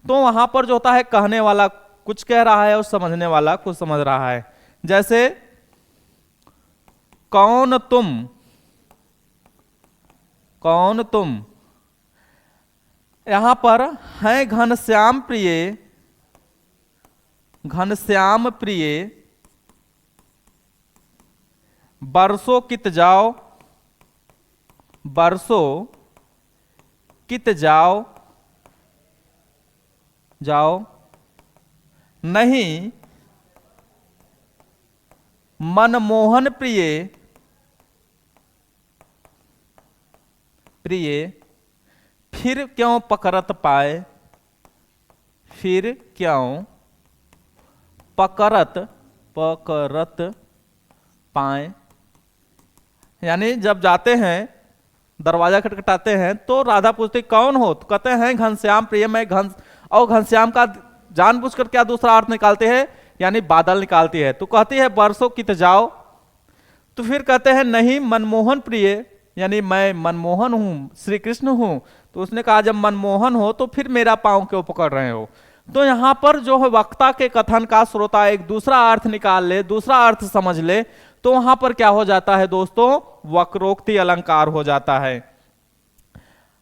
A: तो वहां पर जो होता है कहने वाला कुछ कह रहा है और समझने वाला कुछ समझ रहा है। जैसे कौन तुम, कौन तुम, यहां पर है घनश्याम प्रिय, घनश्याम प्रिय बरसों कित जाओ, बरसों कित जाओ, जाओ नहीं मनमोहन प्रिय, प्रिय फिर क्यों पकड़त पाए, फिर क्यों पकड़त, पकड़त पाए। यानी जब जाते हैं दरवाजा खटखटाते हैं तो राधा पूछती कौन हो, तो कहते हैं घनश्याम प्रिय, मैं और घनश्याम का जानबूझकर क्या दूसरा अर्थ निकालते हैं, यानी बादल निकालती है। तो कहती है बरसों कित जाओ, तो फिर कहते हैं नहीं मनमोहन प्रिय, यानी मैं मनमोहन हूं, श्री कृष्ण हूं। तो उसने कहा जब मनमोहन हो तो फिर मेरा पांव क्यों पकड़ रहे हो। तो यहां पर जो है वक्ता के कथन का श्रोता एक दूसरा अर्थ निकाल ले, दूसरा अर्थ समझ ले, तो वहां पर क्या हो जाता है दोस्तों, वक्रोक्ति अलंकार हो जाता है।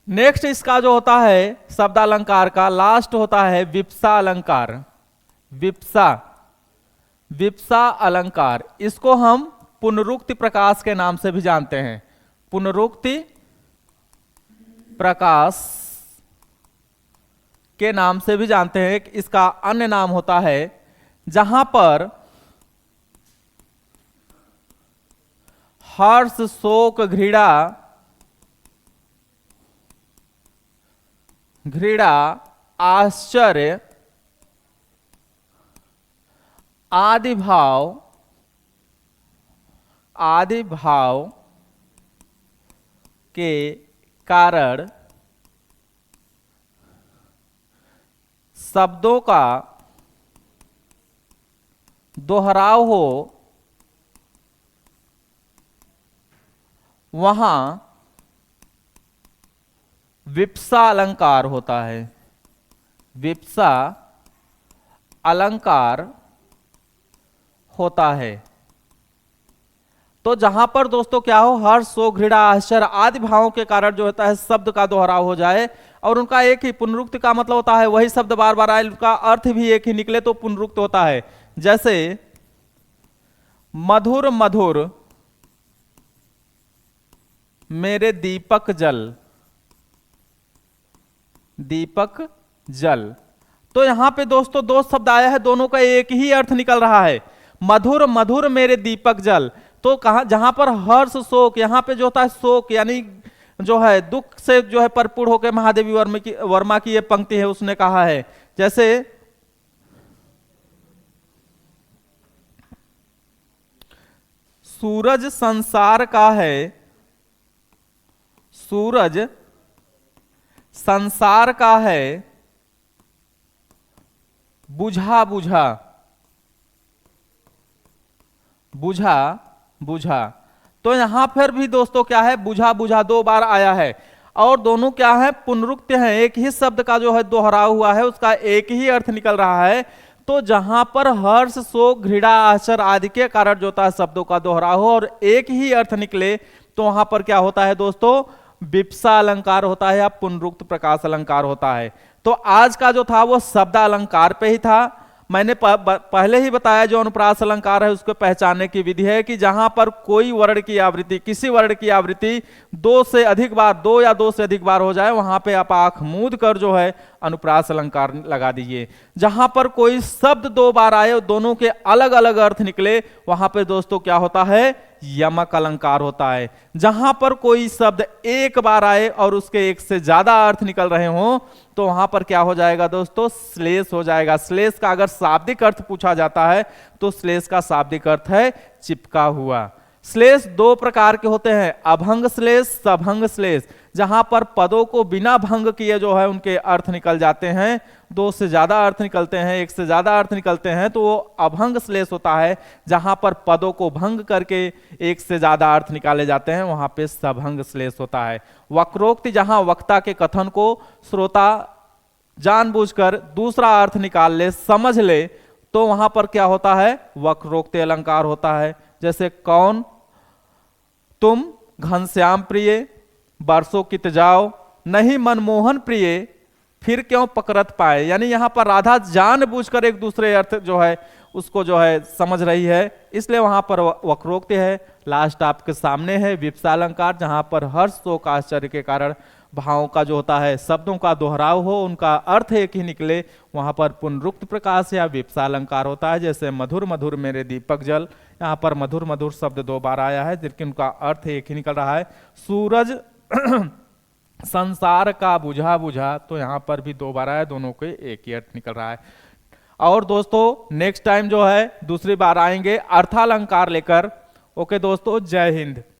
A: नेक्स्ट इसका जो होता है शब्द अलंकार का लास्ट होता है विप्सा अलंकार, विप्सा, विप्सा अलंकार। इसको हम पुनरुक्ति प्रकाश के नाम से भी जानते हैं, पुनरुक्ति प्रकाश के नाम से भी जानते हैं। इसका अन्य नाम होता है जहां पर हर्ष शोक घृणा, घृणा आश्चर्य आदि भाव, आदि भाव के कारण शब्दों का दोहराव हो, वहां विप्सा अलंकार होता है, विप्सा अलंकार होता है। तो जहां पर दोस्तों क्या हो, हर्ष शोक घृणा आश्चर्य आदि भावों के कारण जो होता है शब्द का दोहराव हो जाए और उनका एक ही, पुनरुक्ति का मतलब होता है वही शब्द बार बार आए, उनका अर्थ भी एक ही निकले तो पुनरुक्त होता है। जैसे मधुर मधुर मेरे दीपक जल, दीपक जल। तो यहां पे दोस्तों दो शब्द आया है, दोनों का एक ही अर्थ निकल रहा है, मधुर मधुर मेरे दीपक जल। तो कहा जहां पर हर्ष शोक, यहां पे जो होता है शोक यानी जो है दुख से जो है परिपूर्ण होकर महादेवी वर्मा की ये पंक्ति है, उसने कहा है। जैसे सूरज संसार का है, सूरज संसार का है बुझा बुझा, बुझा बुझा। तो यहां पर भी दोस्तों क्या है, बुझा बुझा दो बार आया है और दोनों क्या है, पुनरुक्त है, एक ही शब्द का जो है दोहराव हुआ है, उसका एक ही अर्थ निकल रहा है। तो जहां पर हर्ष, शोक, घृणा, आश्चर्य आदि के कारण जो होता है शब्दों का दोहराव हो और एक ही अर्थ निकले, तो वहां पर क्या होता है दोस्तों, विप्सा अलंकार होता है या पुनरुक्त प्रकाश अलंकार होता है। तो आज का जो था वो शब्द अलंकार पे ही था। मैंने पहले ही बताया जो अनुप्रास अलंकार है उसको पहचानने की विधि है कि जहां पर कोई वर्ण की आवृत्ति, किसी वर्ण की आवृत्ति दो से अधिक बार, दो या दो से अधिक बार हो जाए, वहां पे आप आंख मूंद कर जो है अनुप्रास अलंकार लगा दीजिए। जहां पर कोई शब्द दो बार आए और दोनों के अलग अलग अर्थ निकले, वहां पे दोस्तों क्या होता है, यमक अलंकार होता है। जहां पर कोई शब्द एक बार आए और उसके एक से ज्यादा अर्थ निकल रहे हों, तो वहां पर क्या हो जाएगा दोस्तों, श्लेष हो जाएगा। श्लेष का अगर शाब्दिक अर्थ पूछा जाता है तो श्लेष का शाब्दिक अर्थ है चिपका हुआ। श्लेष दो प्रकार के होते हैं, अभंग श्लेष, सभंग श्लेष। जहां पर पदों को बिना भंग किए जो है उनके अर्थ निकल जाते हैं, दो से ज्यादा अर्थ निकलते हैं, एक से ज्यादा अर्थ निकलते हैं, तो वो अभंग श्लेष होता है। जहां पर पदों को भंग करके एक से ज्यादा अर्थ निकाले जाते हैं, वहां पे सभंग श्लेष होता है। वक्रोक्ति, जहां वक्ता के कथन को श्रोता जानबूझकर दूसरा अर्थ निकाल ले, समझ ले, तो वहां पर क्या होता है, वक्रोक्ति अलंकार होता है। जैसे कौन तुम घनश्याम प्रिय, बरसों कित जाओ, नहीं मनमोहन प्रिय, फिर क्यों पकड़त पाए। यानी यहां पर राधा जानबूझकर एक दूसरे अर्थ जो है उसको जो है समझ रही है, इसलिए वहां पर वक्रोक्ति है। लास्ट आपके सामने है विप्सा अलंकार, जहां पर हर्ष, शोक, आश्चर्य के कारण भावों का जो होता है शब्दों का दोहराव हो, उनका अर्थ एक ही निकले, वहां पर पुनरुक्त प्रकाश या विप्सा अलंकार होता है। जैसे मधुर मधुर मेरे दीपक जल, यहाँ पर मधुर मधुर शब्द दो बार आया है, लेकिन उनका अर्थ एक ही निकल रहा है। सूरज संसार का बुझा बुझा, तो यहां पर भी दो बार आया, दोनों के एक ही अर्थ निकल रहा है। और दोस्तों नेक्स्ट टाइम जो है दूसरी बार आएंगे अर्थालंकार लेकर। ओके दोस्तों, जय हिंद।